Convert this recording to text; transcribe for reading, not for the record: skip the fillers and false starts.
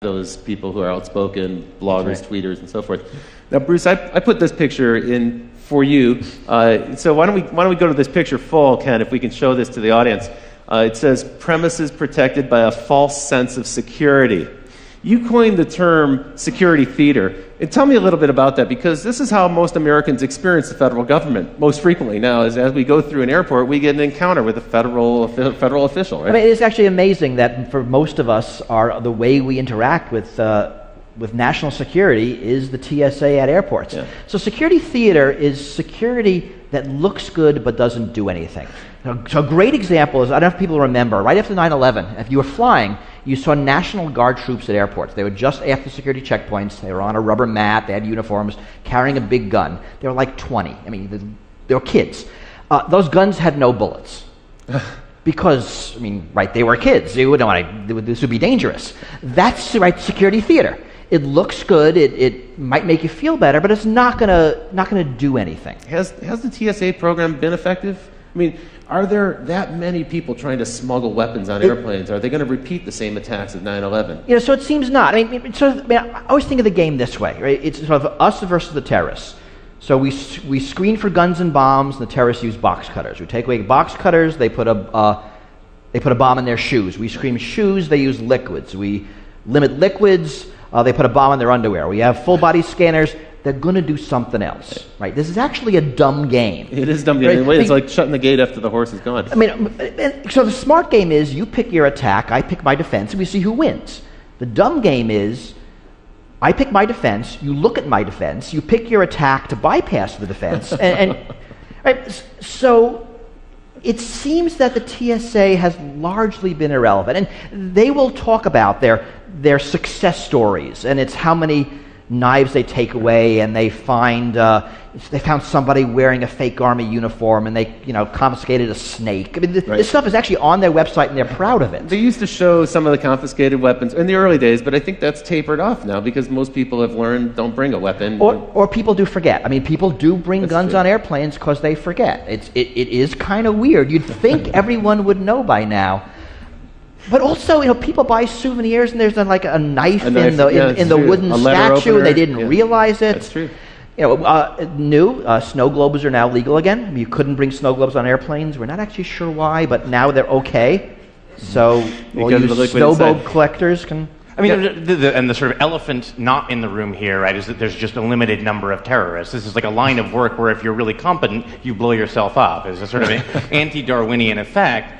those people who are outspoken, bloggers, tweeters, and so forth. Now, Bruce, I put this picture in for you. So why don't we go to this picture full, Ken, if we can show this to the audience. It says, premises protected by a false sense of security. You coined the term security theater. And tell me a little bit about that, because this is how most Americans experience the federal government most frequently now. Is as we go through an airport, we get an encounter with a federal official, right? I mean, it's actually amazing that for most of us, the way we interact with national security is the TSA at airports. Yeah. So security theater is security that looks good but doesn't do anything. So a great example is, I don't know if people remember, right after 9/11, if you were flying, you saw National Guard troops at airports. They were just after security checkpoints. They were on a rubber mat. They had uniforms, carrying a big gun. They were like 20. I mean, they were kids. Those guns had no bullets. Because, I mean, right, they were kids. This would be dangerous. That's right, security theater. It looks good. It might make you feel better, but it's not gonna do anything. Has the TSA program been effective? I mean, are there that many people trying to smuggle weapons on airplanes? Are they going to repeat the same attacks of 9/11? You know, so it seems not. I mean, I always think of the game this way, right? It's sort of us versus the terrorists. So we screen for guns and bombs, and the terrorists use box cutters. We take away box cutters, they put a bomb in their shoes. We screen shoes, they use liquids. We limit liquids, they put a bomb in their underwear. We have full body scanners. They're going to do something else, right? This is actually a dumb game. It is a dumb game. Right? It's like shutting the gate after the horse is gone. I mean, so the smart game is you pick your attack, I pick my defense, and we see who wins. The dumb game is I pick my defense, you look at my defense, you pick your attack to bypass the defense, and right? So it seems that the TSA has largely been irrelevant, and they will talk about their success stories, and it's how many knives they take away, and they found somebody wearing a fake army uniform, and they confiscated a snake. I mean, this stuff is actually on their website, and they're proud of it. They used to show some of the confiscated weapons in the early days, but I think that's tapered off now because most people have learned don't bring a weapon. Or people do forget. I mean, people do bring guns on airplanes because they forget. It is kind of weird. You'd think everyone would know by now. But also, people buy souvenirs, and there's like a knife in the wooden statue, and they didn't realize it. That's true. Snow globes are now legal again. I mean, you couldn't bring snow globes on airplanes. We're not actually sure why, but now they're okay. So all you snow globe collectors can. I mean, and the sort of elephant not in the room here, right, is that there's just a limited number of terrorists. This is like a line of work where if you're really competent, you blow yourself up. It's a sort of an anti-Darwinian effect.